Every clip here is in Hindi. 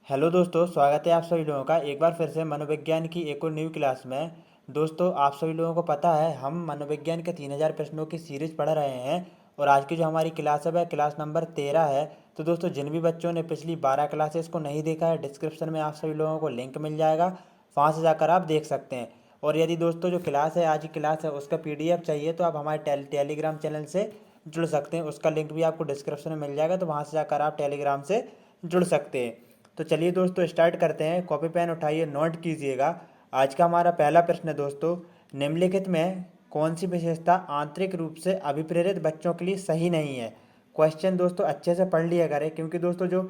हेलो दोस्तों, स्वागत है आप सभी लोगों का एक बार फिर से मनोविज्ञान की एक और न्यू क्लास में। दोस्तों, आप सभी लोगों को पता है हम मनोविज्ञान के 3000 प्रश्नों की सीरीज पढ़ रहे हैं और आज की जो हमारी क्लास है वह क्लास नंबर 13 है। तो दोस्तों, जिन भी बच्चों ने पिछली 12 क्लासेस को नहीं देखा है, डिस्क्रिप्शन में आप सभी लोगों को लिंक मिल जाएगा, वहाँ से जाकर आप देख सकते हैं। और यदि दोस्तों जो क्लास है, आज की क्लास है, उसका PDF चाहिए तो आप हमारे टेलीग्राम चैनल से जुड़ सकते हैं। उसका लिंक भी आपको डिस्क्रिप्शन में मिल जाएगा, तो वहाँ से जाकर आप टेलीग्राम से जुड़ सकते हैं। तो चलिए दोस्तों, स्टार्ट करते हैं। कॉपी पेन उठाइए, नोट कीजिएगा। आज का हमारा पहला प्रश्न है दोस्तों, निम्नलिखित में कौन सी विशेषता आंतरिक रूप से अभिप्रेरित बच्चों के लिए सही नहीं है। क्वेश्चन दोस्तों अच्छे से पढ़ लिया करें, क्योंकि दोस्तों जो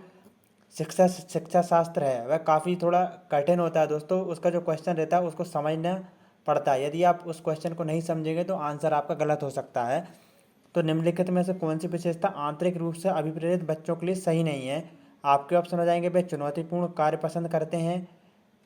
शिक्षा शिक्षा शास्त्र है वह काफ़ी थोड़ा कठिन होता है दोस्तों। उसका जो क्वेश्चन रहता है उसको समझना पड़ता है। यदि आप उस क्वेश्चन को नहीं समझेंगे तो आंसर आपका गलत हो सकता है। तो निम्नलिखित में से कौन सी विशेषता आंतरिक रूप से अभिप्रेरित बच्चों के लिए सही नहीं है। आपके ऑप्शन हो जाएंगे, वे चुनौतीपूर्ण कार्य पसंद करते हैं।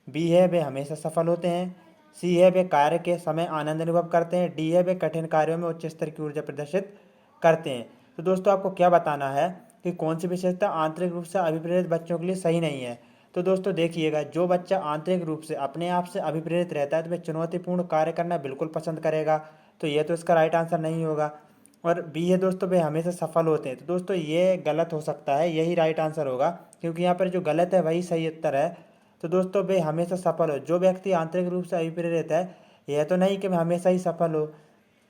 बी है, वे हमेशा सफल होते हैं। सी है, वे कार्य के समय आनंद अनुभव करते हैं। डी है, वे कठिन कार्यों में उच्च स्तर की ऊर्जा प्रदर्शित करते हैं। तो दोस्तों, आपको क्या बताना है कि कौन सी विशेषता आंतरिक रूप से अभिप्रेरित बच्चों के लिए सही नहीं है। तो दोस्तों देखिएगा, जो बच्चा आंतरिक रूप से अपने आप से अभिप्रेरित रहता है तो वह चुनौतीपूर्ण कार्य करना बिल्कुल पसंद करेगा। तो ये तो इसका राइट आंसर नहीं होगा। और बी है दोस्तों, वे हमेशा सफल होते हैं। तो दोस्तों ये गलत हो सकता है, यही राइट आंसर होगा, क्योंकि यहाँ पर जो गलत है वही सही उत्तर है। तो दोस्तों, वे हमेशा सफल हो, जो व्यक्ति आंतरिक रूप से अभिप्रेरित है, यह तो नहीं कि मैं हमेशा ही सफल हो,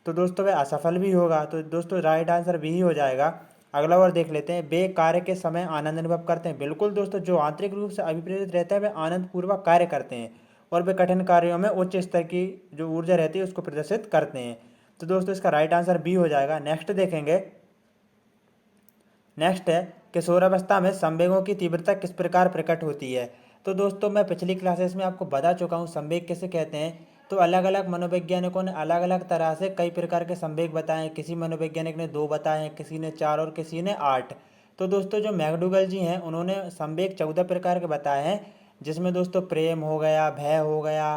तो दोस्तों वह असफल भी होगा। तो दोस्तों राइट आंसर बी ही हो जाएगा। अगला और देख लेते हैं, वे कार्य के समय आनंद अनुभव करते हैं। बिल्कुल दोस्तों, जो आंतरिक रूप से अभिप्रेरित रहता है वे आनंद पूर्वक कार्य करते हैं और वे कठिन कार्यों में उच्च स्तर की जो ऊर्जा रहती है उसको प्रदर्शित करते हैं। तो दोस्तों इसका राइट आंसर बी हो जाएगा। नेक्स्ट देखेंगे। नेक्स्ट है, किशोरावस्था में संवेगों की तीव्रता किस प्रकार प्रकट होती है। तो दोस्तों मैं पिछली क्लासेस में आपको बता चुका हूँ संवेग किसे कहते हैं। तो अलग अलग मनोवैज्ञानिकों ने अलग अलग तरह से कई प्रकार के संवेग बताए हैं। किसी मनोवैज्ञानिक ने 2 बताए हैं, किसी ने 4 और किसी ने 8। तो दोस्तों जो मैकडूगल जी हैं उन्होंने संवेग 14 प्रकार के बताए हैं, जिसमें दोस्तों प्रेम हो गया, भय हो गया,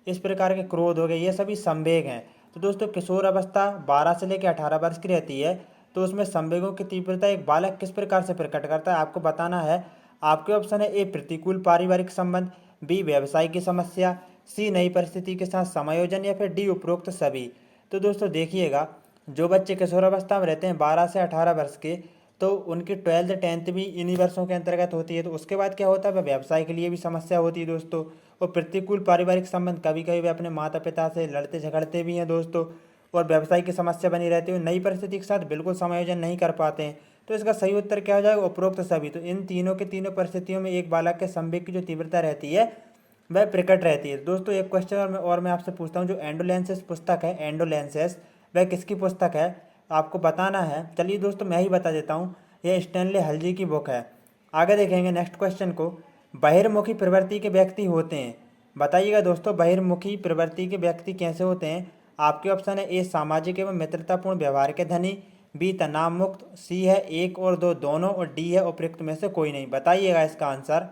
इस प्रकार के क्रोध हो गए, ये सभी संवेग हैं। तो दोस्तों किशोर अवस्था 12 से लेकर 18 वर्ष की रहती है। तो उसमें संवेगों की तीव्रता एक बालक किस प्रकार से प्रकट करता है, आपको बताना है। आपके ऑप्शन है, ए प्रतिकूल पारिवारिक संबंध, बी व्यवसाय की समस्या, सी नई परिस्थिति के साथ समायोजन, या फिर डी उपरोक्त सभी। तो दोस्तों देखिएगा, जो बच्चे किशोरावस्था में रहते हैं 12 से 18 वर्ष के, तो उनकी 12th 10th भी इन्हीं वर्षों के अंतर्गत होती है। तो उसके बाद क्या होता है, वह व्यवसाय के लिए भी समस्या होती है दोस्तों। और प्रतिकूल पारिवारिक संबंध, कभी कभी वे अपने माता पिता से लड़ते झगड़ते भी हैं दोस्तों, और व्यवसाय की समस्या बनी रहती है, नई परिस्थिति के साथ बिल्कुल समायोजन नहीं कर पाते हैं। तो इसका सही उत्तर क्या हो जाएगा, उपरोक्त सभी। तो इन तीनों के तीनों परिस्थितियों में एक बालक के संवेग की जो तीव्रता रहती है वह प्रकट रहती है। दोस्तों एक क्वेश्चन और मैं आपसे पूछता हूँ, जो एंडोलेंसेस पुस्तक है, एंडोलेंसेस वह किसकी पुस्तक है, आपको बताना है। चलिए दोस्तों मैं ही बता देता हूँ, यह स्टैनले हल्जी की बुक है। आगे देखेंगे नेक्स्ट क्वेश्चन को, बहिर्मुखी प्रवृत्ति के व्यक्ति होते हैं। बताइएगा दोस्तों, बहिर्मुखी प्रवृत्ति के व्यक्ति कैसे होते हैं। आपके ऑप्शन है, ए सामाजिक एवं मित्रतापूर्ण व्यवहार के धनी, बी तनाव मुक्त, सी है 1 और 2 दोनों, और डी है उपयुक्त में से कोई नहीं। बताइएगा इसका आंसर।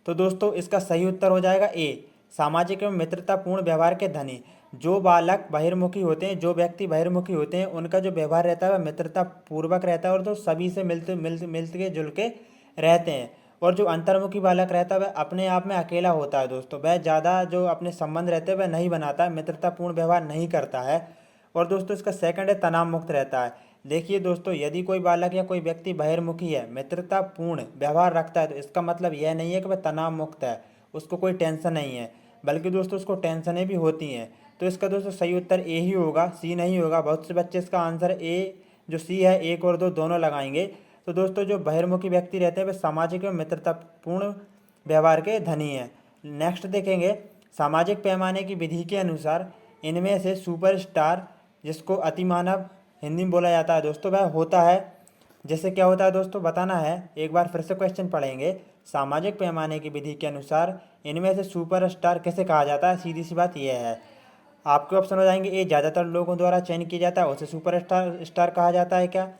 तो दोस्तों इसका सही उत्तर हो जाएगा ए, सामाजिक एवं मित्रतापूर्ण व्यवहार के धनी। जो बालक बहिर्मुखी होते हैं, जो व्यक्ति बहिर्मुखी होते हैं, उनका जो व्यवहार रहता है वह मित्रता पूर्वक रहता है और तो सभी से मिलते जुल के रहते हैं। और जो अंतर्मुखी बालक रहता है वह अपने आप में अकेला होता है दोस्तों, वह ज़्यादा जो अपने संबंध रहते हैं वह नहीं बनाता है, मित्रतापूर्ण व्यवहार नहीं करता है। और दोस्तों इसका सेकंड है, तनाव मुक्त रहता है। देखिए दोस्तों, यदि कोई बालक या कोई व्यक्ति बहिर्मुखी है, मित्रतापूर्ण व्यवहार रखता है, तो इसका मतलब यह नहीं है कि वह तनाव मुक्त है, उसको कोई टेंशन नहीं है, बल्कि दोस्तों उसको टेंशनें भी होती हैं। तो इसका दोस्तों सही उत्तर ए ही होगा, सी नहीं होगा। बहुत से बच्चे इसका आंसर ए जो सी है 1 और 2 दोनों लगाएंगे। तो दोस्तों जो बहिर्मुखी व्यक्ति रहते हैं वे सामाजिक एवं मित्रतापूर्ण व्यवहार के धनी हैं। नेक्स्ट देखेंगे, सामाजिक पैमाने की विधि के अनुसार इनमें से सुपरस्टार, जिसको अतिमानव हिंदी में बोला जाता है दोस्तों, वह होता है। जैसे क्या होता है दोस्तों, बताना है। एक बार फिर से क्वेश्चन पढ़ेंगे, सामाजिक पैमाने की विधि के अनुसार इनमें से सुपरस्टार किसे कहा जाता है। सीधी सी बात यह है। आपके ऑप्शन हो जाएंगे, ए ज़्यादातर लोगों द्वारा चयन किया जाता है उसे सुपरस्टार स्टार कहा जाता है क्या,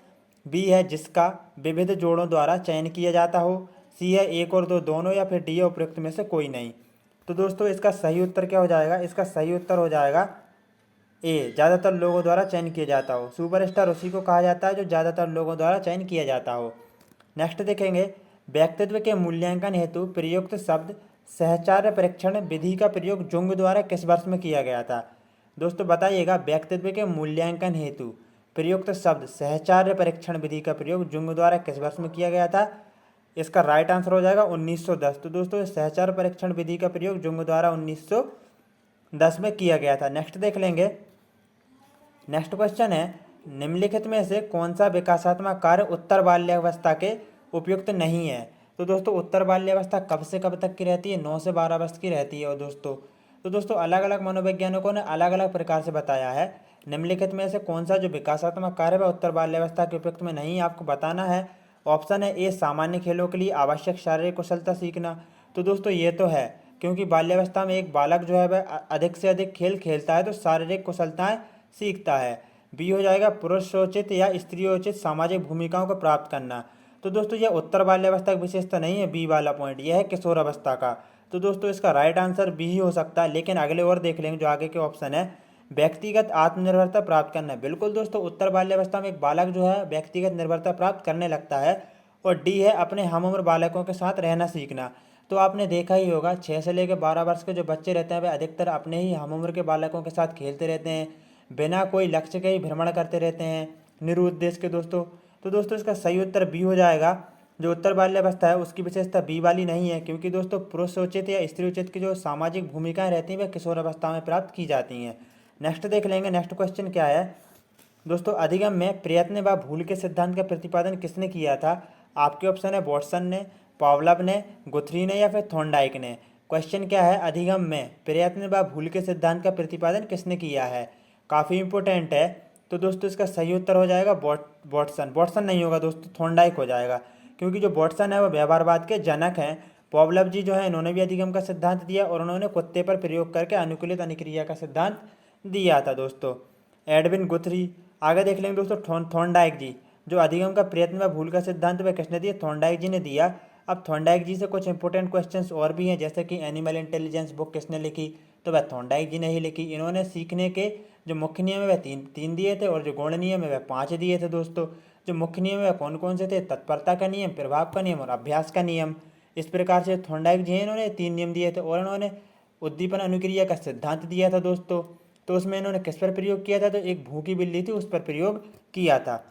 बी है जिसका विविध जोड़ों द्वारा चयन किया जाता हो, सी है 1 और 2 दोनों, या फिर डी है उपयुक्त में से कोई नहीं। तो दोस्तों इसका सही उत्तर क्या हो जाएगा, इसका सही उत्तर हो जाएगा ए, ज़्यादातर लोगों द्वारा चयन किया जाता हो। सुपरस्टार उसी को कहा जाता है जो ज़्यादातर लोगों द्वारा चयन किया जाता हो। नेक्स्ट देखेंगे, व्यक्तित्व के मूल्यांकन हेतु प्रयुक्त शब्द सहचार्य परीक्षण विधि का प्रयोग जुंग द्वारा किस वर्ष में किया गया था? दोस्तों बताइएगा, व्यक्तित्व के मूल्यांकन हेतु प्रयुक्त शब्द सहचार्य परीक्षण विधि का प्रयोग जुंग द्वारा किस वर्ष में किया गया था? इसका राइट आंसर हो जाएगा 1910। तो दोस्तों सहचार्य परीक्षण विधि का प्रयोग जुंग द्वारा 1910 में किया गया था। नेक्स्ट देख लेंगे। नेक्स्ट क्वेश्चन है, निम्नलिखित में से कौन सा विकासात्मक कार्य उत्तर बाल्यावस्था के उपयुक्त नहीं है? तो दोस्तों उत्तर बाल्यावस्था कब से कब तक की रहती है? 9 से 12 वर्ष की रहती है। और दोस्तों अलग अलग मनोवैज्ञानिकों ने अलग अलग प्रकार से बताया है। निम्नलिखित में से कौन सा जो विकासात्मक कार्य वह उत्तर बाल्यावस्था के उपयुक्त में नहीं, आपको बताना है। ऑप्शन है ए, सामान्य खेलों के लिए आवश्यक शारीरिक कुशलता सीखना। तो दोस्तों ये तो है, क्योंकि बाल्यावस्था में एक बालक जो है वह अधिक से अधिक खेल खेलता है तो शारीरिक कुशलताएं सीखता है। बी हो जाएगा पुरुषोचित या स्त्रियोचित सामाजिक भूमिकाओं को प्राप्त करना। तो दोस्तों यह उत्तर बाल्यावस्था की विशेषता नहीं है, बी वाला पॉइंट, यह है किशोर अवस्था का। तो दोस्तों इसका राइट आंसर बी ही हो सकता है। लेकिन अगले और देख लेंगे जो आगे के ऑप्शन है, व्यक्तिगत आत्मनिर्भरता प्राप्त करना। बिल्कुल दोस्तों, उत्तर बाल्यावस्था में एक बालक जो है व्यक्तिगत निर्भरता प्राप्त करने लगता है। और डी है अपने हम उम्र बालकों के साथ रहना सीखना। तो आपने देखा ही होगा 6 से लेकर 12 वर्ष के जो बच्चे रहते हैं वे अधिकतर अपने ही हम उम्र के बालकों के साथ खेलते रहते हैं, बिना कोई लक्ष्य के ही भ्रमण करते रहते हैं निरुद्देश्य के दोस्तों। तो दोस्तों इसका सही उत्तर बी हो जाएगा। जो उत्तर बाल्यावस्था है उसकी विशेषता बी वाली नहीं है, क्योंकि दोस्तों पुरुषोचित या स्त्रीउचित की जो सामाजिक भूमिकाएं रहती हैं वे किशोर अवस्था में प्राप्त की जाती हैं। नेक्स्ट देख लेंगे। नेक्स्ट क्वेश्चन क्या है दोस्तों, अधिगम में प्रयत्न व भूल के सिद्धांत का प्रतिपादन किसने किया था? आपके ऑप्शन है वॉटसन ने, पावलव ने, गुथरी ने या फिर थॉर्नडाइक ने। क्वेश्चन क्या है, अधिगम में प्रयत्न व भूल के सिद्धांत का प्रतिपादन किसने किया है? काफ़ी इंपॉर्टेंट है। तो दोस्तों इसका सही उत्तर हो जाएगा वॉटसन नहीं होगा दोस्तों, थॉर्नडाइक हो जाएगा, क्योंकि जो वॉटसन है वह व्यवहारवाद के जनक हैं। पावलव जी जो है इन्होंने भी अधिगम का सिद्धांत दिया और उन्होंने कुत्ते पर प्रयोग करके अनुकूलित अनुक्रिया का सिद्धांत दिया था दोस्तों। एडविन गुथरी। आगे देख लेंगे दोस्तों थॉर्नडाइक जी, जो अधिगम का प्रयत्न व भूल का सिद्धांत वह किसने दिया? थॉर्नडाइक जी ने दिया। अब थॉर्नडाइक जी से कुछ इंपॉर्टेंट क्वेश्चंस और भी हैं, जैसे कि एनिमल इंटेलिजेंस बुक किसने लिखी? तो वह थॉर्नडाइक जी ने ही लिखी। इन्होंने सीखने के जो मुख्य नियम है वह तीन दिए थे और जो गौण नियम है वह 5 दिए थे दोस्तों। जो मुख्य नियम है वह कौन कौन से थे? तत्परता का नियम, प्रभाव का नियम और अभ्यास का नियम। इस प्रकार से थॉर्नडाइक जी हैं, इन्होंने 3 नियम दिए थे और इन्होंने उद्दीपन अनुक्रिया का सिद्धांत दिया था दोस्तों। तो उसमें इन्होंने किस पर प्रयोग किया था? तो एक भूखी बिल्ली थी उस पर प्रयोग किया था।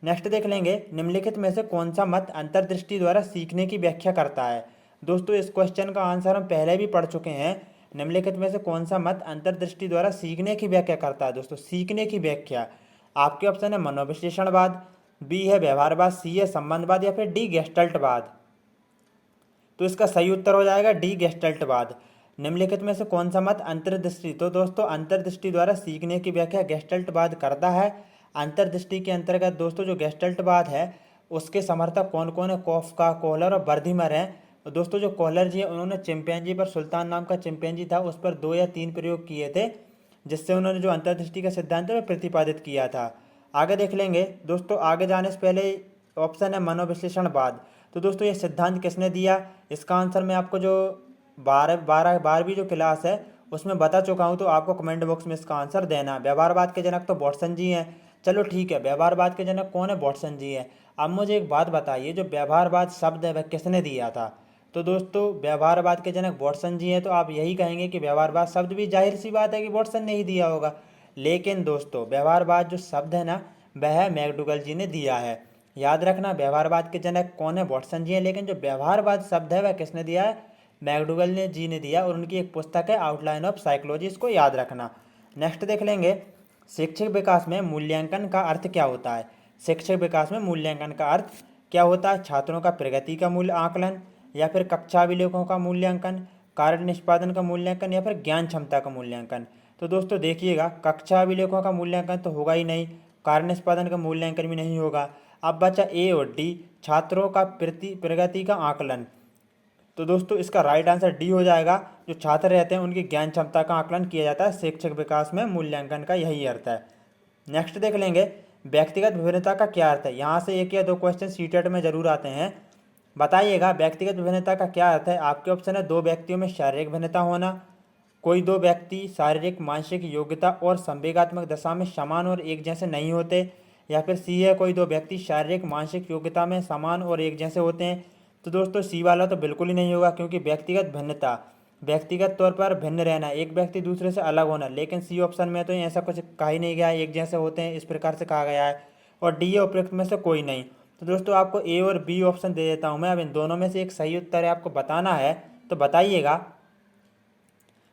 नेक्स्ट देख लेंगे, निम्नलिखित में से कौन सा मत अंतर्दृष्टि द्वारा सीखने की व्याख्या करता है? दोस्तों इस क्वेश्चन का आंसर हम पहले भी पढ़ चुके हैं। निम्नलिखित में से कौन सा मत अंतर्दृष्टि द्वारा सीखने की व्याख्या करता है? दोस्तों सीखने की व्याख्या आपके ऑप्शन है मनोविश्लेषणवाद, बी है व्यवहारवाद, सी है संबंधवाद या फिर डी गेस्टल्टवाद। तो इसका सही उत्तर हो जाएगा डी गेस्टल्टवाद। निम्नलिखित में से कौन सा मत अंतर्दृष्टि, तो दोस्तों अंतर्दृष्टि द्वारा सीखने की व्याख्या गेस्टल्टवाद करता है। अंतर्दृष्टि के अंतर्गत दोस्तों जो गेस्टल्टवाद है उसके समर्थक कौन कौन है? कॉफका, कोहलर और बर्धीमर हैं। दोस्तों जो कोहलर जी है उन्होंने चिंपैंजी पर, सुल्तान नाम का चिंपैंजी था उस पर 2 या 3 प्रयोग किए थे, जिससे उन्होंने जो अंतर्दृष्टि का सिद्धांत है वह प्रतिपादित किया था। आगे देख लेंगे दोस्तों। आगे जाने से पहले ऑप्शन है मनोविश्लेषणवाद। तो दोस्तों ये सिद्धांत किसने दिया? इसका आंसर मैं आपको जो 12वीं जो क्लास है उसमें बता चुका हूँ, तो आपको कमेंट बॉक्स में इसका आंसर देना। व्यवहारवाद के जनक तो वॉटसन जी हैं। चलो ठीक है, व्यवहारवाद के जनक कौन है? वॉटसन जी हैं। अब मुझे एक बात बताइए, जो व्यवहारवाद शब्द है वह किसने दिया था? तो दोस्तों व्यवहारवाद के जनक वॉटसन जी हैं, तो आप यही कहेंगे कि व्यवहारवाद शब्द भी जाहिर सी बात है कि वॉटसन ने ही दिया होगा। लेकिन दोस्तों व्यवहारवाद जो शब्द है ना वह मैकडूगल जी ने दिया है। याद रखना, व्यवहारवाद के जनक कौन है? वॉटसन जी हैं, लेकिन जो व्यवहारवाद शब्द है वह किसने दिया है? मैकडूगल ने जी ने दिया। और उनकी एक पुस्तक है आउटलाइन ऑफ साइकोलॉजी, इसको याद रखना। नेक्स्ट देख लेंगे, शैक्षिक विकास में मूल्यांकन का अर्थ क्या होता है? शैक्षिक विकास में मूल्यांकन का अर्थ क्या होता है? छात्रों का प्रगति का मूल्य आकलन, या फिर कक्षा अभिलेखों का मूल्यांकन, कार्य निष्पादन का मूल्यांकन या फिर ज्ञान क्षमता का मूल्यांकन। तो दोस्तों देखिएगा, कक्षा अभिलेखों का मूल्यांकन तो होगा ही नहीं, कार्य निष्पादन का मूल्यांकन भी नहीं होगा। अब बचा ए और डी, छात्रों का प्रगति का आकलन। तो दोस्तों इसका राइट आंसर डी हो जाएगा। जो छात्र रहते हैं उनकी ज्ञान क्षमता का आकलन किया जाता है, शैक्षिक विकास में मूल्यांकन का यही अर्थ है। नेक्स्ट देख लेंगे, व्यक्तिगत विभिन्नता का क्या अर्थ है? यहाँ से 1 या 2 क्वेश्चन सीटेट में जरूर आते हैं। बताइएगा व्यक्तिगत विभिन्नता का क्या अर्थ है? आपके ऑप्शन है 2 व्यक्तियों में शारीरिक भिन्नता होना, कोई 2 व्यक्ति शारीरिक मानसिक योग्यता और संवेगात्मक दशा में समान और एक जैसे नहीं होते, या फिर सी है कोई 2 व्यक्ति शारीरिक मानसिक योग्यता में समान और एक जैसे होते हैं, तो दोस्तों सी वाला तो बिल्कुल ही नहीं होगा, क्योंकि व्यक्तिगत भिन्नता, व्यक्तिगत तौर पर भिन्न रहना, एक व्यक्ति दूसरे से अलग होना, लेकिन सी ऑप्शन में तो ऐसा कुछ कहा ही नहीं गया है, एक जैसे होते हैं इस प्रकार से कहा गया है। और डी है उपयुक्त में से कोई नहीं। तो दोस्तों आपको ए और बी ऑप्शन दे देता हूँ मैं, अब इन दोनों में से एक सही उत्तर है, आपको बताना है तो बताइएगा।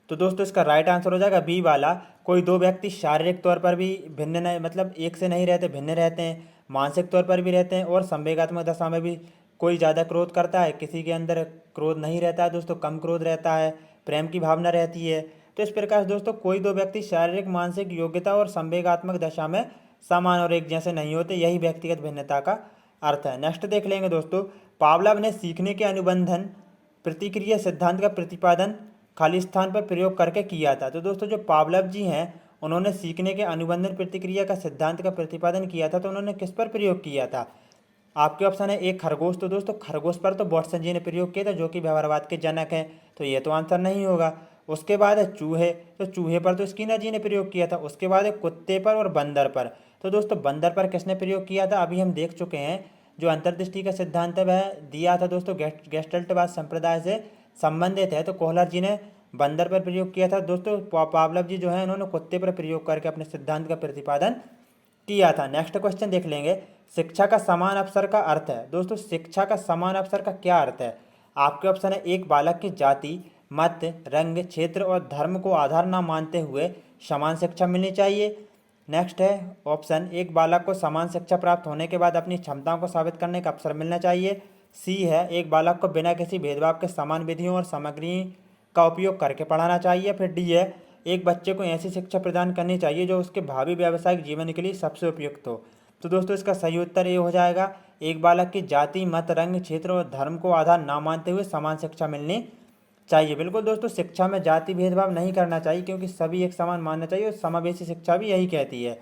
तो दोस्तों इसका राइट आंसर हो जाएगा बी वाला, कोई दो व्यक्ति शारीरिक तौर पर भी भिन्न नहीं, मतलब एक से नहीं रहते, भिन्न रहते हैं, मानसिक तौर पर भी रहते हैं, और संवेगात्मक दशा में भी कोई ज़्यादा क्रोध करता है, किसी के अंदर क्रोध नहीं रहता है दोस्तों, कम क्रोध रहता है, प्रेम की भावना रहती है। तो इस प्रकार से दोस्तों कोई दो व्यक्ति शारीरिक मानसिक योग्यता और संवेगात्मक दशा में समान और एक जैसे नहीं होते, यही व्यक्तिगत भिन्नता का अर्थ है। नेक्स्ट देख लेंगे दोस्तों, पावलोव ने सीखने के अनुबंधन प्रतिक्रिया सिद्धांत का प्रतिपादन खाली स्थान पर प्रयोग करके किया था। तो दोस्तों जो पावलोव जी हैं, उन्होंने सीखने के अनुबंधन प्रतिक्रिया का सिद्धांत का प्रतिपादन किया था, तो उन्होंने किस पर प्रयोग किया था? आपके ऑप्शन है एक खरगोश, तो दोस्तों खरगोश पर तो वाटसन जी ने प्रयोग किया था, जो कि व्यवहारवाद के जनक हैं, तो ये तो आंसर नहीं होगा। उसके बाद है चूहे, तो चूहे पर तो स्किनर जी ने प्रयोग किया था। उसके बाद है कुत्ते पर और बंदर पर, तो दोस्तों बंदर पर किसने प्रयोग किया था? अभी हम देख चुके हैं, जो अंतर्दृष्टि का सिद्धांत है वह दिया था दोस्तों गेस्टल्टवाद संप्रदाय से संबंधित है, तो कोहलर जी ने बंदर पर प्रयोग किया था। दोस्तों पावलोव जी जो है उन्होंने कुत्ते पर प्रयोग करके अपने सिद्धांत का प्रतिपादन किया था। नेक्स्ट क्वेश्चन देख लेंगे, शिक्षा का समान अवसर का अर्थ है। दोस्तों शिक्षा का समान अवसर का क्या अर्थ है? आपके ऑप्शन है एक बालक की जाति, मत, रंग, क्षेत्र और धर्म को आधार न मानते हुए समान शिक्षा मिलनी चाहिए। नेक्स्ट है ऑप्शन, एक बालक को समान शिक्षा प्राप्त होने के बाद अपनी क्षमताओं को साबित करने का अवसर मिलना चाहिए। सी है, एक बालक को बिना किसी भेदभाव के समान विधियों और सामग्री का उपयोग करके पढ़ाना चाहिए। फिर डी है, एक बच्चे को ऐसी शिक्षा प्रदान करनी चाहिए जो उसके भावी व्यावसायिक जीवन के लिए सबसे उपयुक्त हो। तो दोस्तों इसका सही उत्तर ये हो जाएगा, एक बालक की जाति, मत, रंग, क्षेत्र और धर्म को आधार ना मानते हुए समान शिक्षा मिलनी चाहिए। बिल्कुल दोस्तों, शिक्षा में जाति भेदभाव नहीं करना चाहिए, क्योंकि सभी एक समान मानना चाहिए, और समावेशी शिक्षा भी यही कहती है।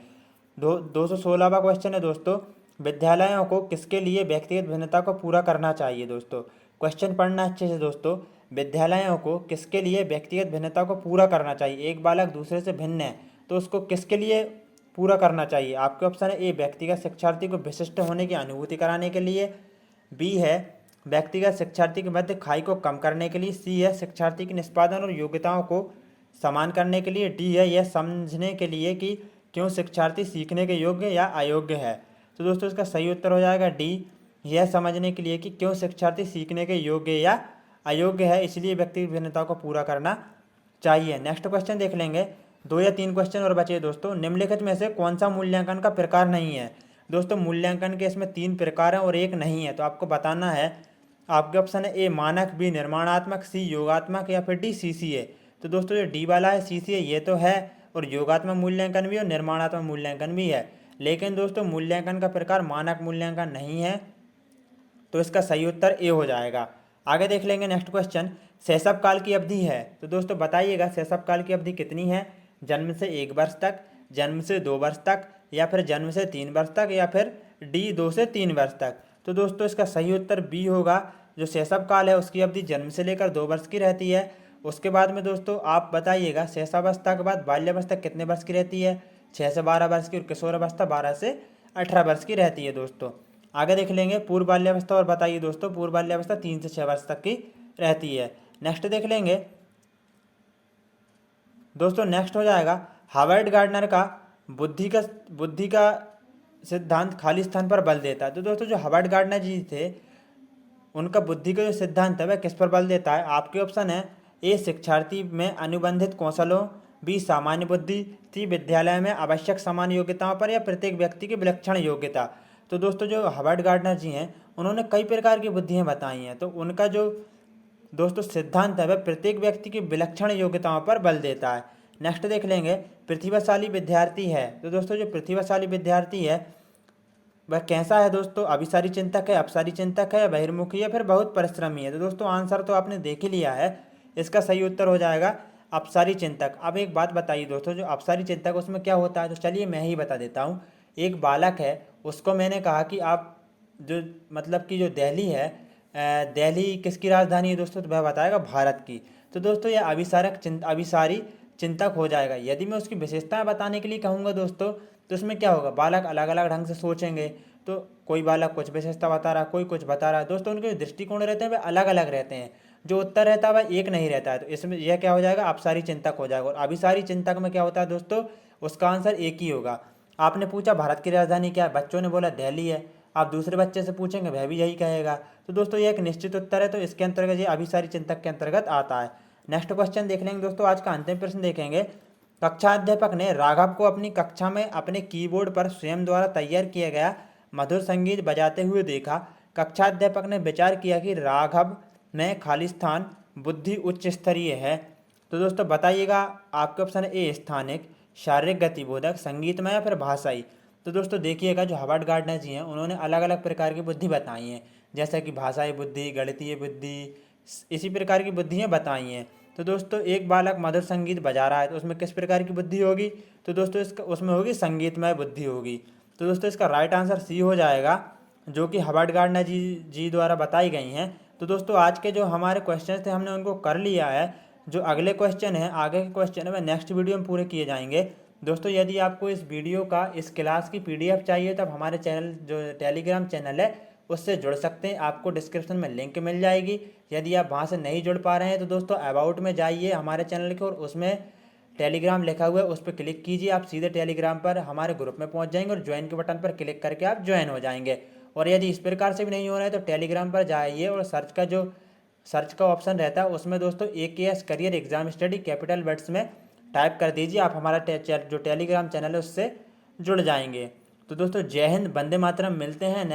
216वां क्वेश्चन है दोस्तों, विद्यालयों को किसके लिए व्यक्तिगत भिन्नता को पूरा करना चाहिए? दोस्तों क्वेश्चन पढ़ना अच्छे से दोस्तों, विद्यालयों को किसके लिए व्यक्तिगत भिन्नता को पूरा करना चाहिए? एक बालक दूसरे से भिन्न है, तो उसको किसके लिए पूरा करना चाहिए? आपके ऑप्शन है ए, व्यक्तिगत शिक्षार्थी को विशिष्ट होने की अनुभूति कराने के लिए। बी है, व्यक्तिगत शिक्षार्थी के मध्य खाई को कम करने के लिए। सी है, शिक्षार्थी की निष्पादन और योग्यताओं को समान करने के लिए। डी है, यह समझने के लिए कि क्यों शिक्षार्थी सीखने के योग्य या अयोग्य है। तो दोस्तों इसका सही उत्तर हो जाएगा डी, यह समझने के लिए कि क्यों शिक्षार्थी सीखने के योग्य या अयोग्य है, इसलिए व्यक्तिगत भिन्नता को पूरा करना चाहिए। नेक्स्ट क्वेश्चन देख लेंगे, 2 या 3 क्वेश्चन और बचे दोस्तों। निम्नलिखित में से कौन सा मूल्यांकन का प्रकार नहीं है? दोस्तों मूल्यांकन के इसमें 3 प्रकार हैं और एक नहीं है, तो आपको बताना है। आपके ऑप्शन है ए मानक, बी निर्माणात्मक, सी योगात्मक, या फिर डी सीसीए। तो दोस्तों जो डी वाला है सीसीए ये तो है, और योगात्मक मूल्यांकन भी और निर्माणात्मक मूल्यांकन भी है, लेकिन दोस्तों मूल्यांकन का प्रकार मानक मूल्यांकन नहीं है, तो इसका सही उत्तर ए हो जाएगा। आगे देख लेंगे नेक्स्ट क्वेश्चन, शैशव काल की अवधि है, तो दोस्तों बताइएगा शैशव काल की अवधि कितनी है? जन्म से 1 वर्ष तक, जन्म से 2 वर्ष तक, या फिर जन्म से 3 वर्ष तक, या फिर डी 2 से 3 वर्ष तक। तो दोस्तों इसका सही उत्तर बी होगा, जो शैशव काल है उसकी अवधि जन्म से लेकर 2 वर्ष की रहती है। उसके बाद में दोस्तों आप बताइएगा शैशवावस्था के बाद बाल्यावस्था कितने वर्ष की रहती है? 6 से 12 वर्ष की, और किशोरावस्था 12 से 18 वर्ष की रहती है दोस्तों। आगे देख लेंगे पूर्व बाल्यावस्था, और बताइए दोस्तों पूर्व बाल्यावस्था 3 से 6 वर्ष तक की रहती है। नेक्स्ट देख लेंगे दोस्तों, नेक्स्ट हो जाएगा हावर्ड गार्डनर का बुद्धि का सिद्धांत खाली स्थान पर बल देता है। तो दोस्तों जो हावर्ड गार्डनर जी थे, उनका बुद्धि का जो सिद्धांत है वह किस पर बल देता है? आपके ऑप्शन है ए शिक्षार्थी में अनुबंधित कौशलों, बी सामान्य बुद्धि, सी विद्यालय में आवश्यक समान योग्यताओं पर, या प्रत्येक व्यक्ति की विलक्षण योग्यता। तो दोस्तों जो हावर्ड गार्डनर जी हैं उन्होंने कई प्रकार की बुद्धियाँ बताई हैं, तो उनका जो दोस्तों सिद्धांत है वह प्रत्येक व्यक्ति की विलक्षण योग्यताओं पर बल देता है। नेक्स्ट देख लेंगे प्रतिभाशाली विद्यार्थी है, तो दोस्तों जो प्रतिभाशाली विद्यार्थी है वह कैसा है? दोस्तों अभिसारी चिंतक है, अपसारी चिंतक है, बहिर्मुखी है, फिर बहुत परिश्रमी है। तो दोस्तों आंसर तो आपने देख ही लिया है, इसका सही उत्तर हो जाएगा अपसारी चिंतक। अब एक बात बताइए दोस्तों, जो अपसारी चिंतक उसमें क्या होता है? तो चलिए मैं ही बता देता हूँ। एक बालक है, उसको मैंने कहा कि आप जो मतलब कि जो दिल्ली है, दिल्ली किसकी राजधानी है दोस्तों? तो वह बताएगा भारत की। तो दोस्तों यह अभिसारी चिंतक हो जाएगा। यदि मैं उसकी विशेषताएं बताने के लिए कहूँगा दोस्तों, तो इसमें क्या होगा, बालक अलग अलग ढंग से सोचेंगे, तो कोई बालक कुछ विशेषता बता रहा, कोई कुछ बता रहा है। दोस्तों उनके जो दृष्टिकोण रहते हैं वे अलग अलग रहते हैं, जो उत्तर रहता है वह एक नहीं रहता है। तो इसमें यह क्या हो जाएगा, अभिसारी चिंतक हो जाएगा। और अभिसारी चिंतक में क्या होता है दोस्तों, उसका आंसर एक ही होगा। आपने पूछा भारत की राजधानी क्या है, बच्चों ने बोला दिल्ली है। आप दूसरे बच्चे से पूछेंगे वह भी यही कहेगा। तो दोस्तों ये एक निश्चित उत्तर है, तो इसके अंतर्गत ये अभिसारी चिंतक के अंतर्गत आता है। नेक्स्ट क्वेश्चन देख लेंगे दोस्तों, आज का अंतिम प्रश्न देखेंगे। कक्षा अध्यापक ने राघव को अपनी कक्षा में अपने कीबोर्ड पर स्वयं द्वारा तैयार किया गया मधुर संगीत बजाते हुए देखा। कक्षा अध्यापक ने विचार किया कि राघव में खाली स्थान बुद्धि उच्च स्तरीय है। तो दोस्तों बताइएगा, आपके ऑप्शन ए स्थानिक, शारीरिक गतिबोधक, संगीतमय या फिर भाषाई। तो दोस्तों देखिएगा, जो हार्वर्ड गार्डनर जी हैं उन्होंने अलग अलग प्रकार की बुद्धि बताई हैं, जैसा कि भाषाई बुद्धि, गणितीय बुद्धि, इसी प्रकार की बुद्धियाँ बताई हैं। तो दोस्तों एक बालक मधुर संगीत बजा रहा है तो उसमें किस प्रकार की बुद्धि होगी, तो दोस्तों इसका उसमें होगी संगीतमय बुद्धि होगी। तो दोस्तों इसका राइट आंसर सी हो जाएगा, जो कि हार्वर्ड गार्डनर जी द्वारा बताई गई हैं। तो दोस्तों आज के जो हमारे क्वेश्चन थे हमने उनको कर लिया है। जो अगले क्वेश्चन है, आगे के क्वेश्चन है, वह नेक्स्ट वीडियो में पूरे किए जाएंगे। दोस्तों यदि आपको इस वीडियो का, इस क्लास की PDF चाहिए तब हमारे चैनल, जो टेलीग्राम चैनल है उससे जुड़ सकते हैं। आपको डिस्क्रिप्शन में लिंक मिल जाएगी। यदि आप वहाँ से नहीं जुड़ पा रहे हैं तो दोस्तों अबाउट में जाइए हमारे चैनल के, और उसमें टेलीग्राम लिखा हुआ है उस पर क्लिक कीजिए। आप सीधे टेलीग्राम पर हमारे ग्रुप में पहुँच जाएंगे और ज्वाइन के बटन पर क्लिक करके आप ज्वाइन हो जाएंगे। और यदि इस प्रकार से भी नहीं हो रहा है तो टेलीग्राम पर जाइए और सर्च का ऑप्शन रहता है उसमें दोस्तों AKS career exam study capital words में टाइप कर दीजिए। आप हमारा जो टेलीग्राम चैनल है उससे जुड़ जाएंगे। तो दोस्तों जय हिंद, वंदे मातरम, मिलते हैं।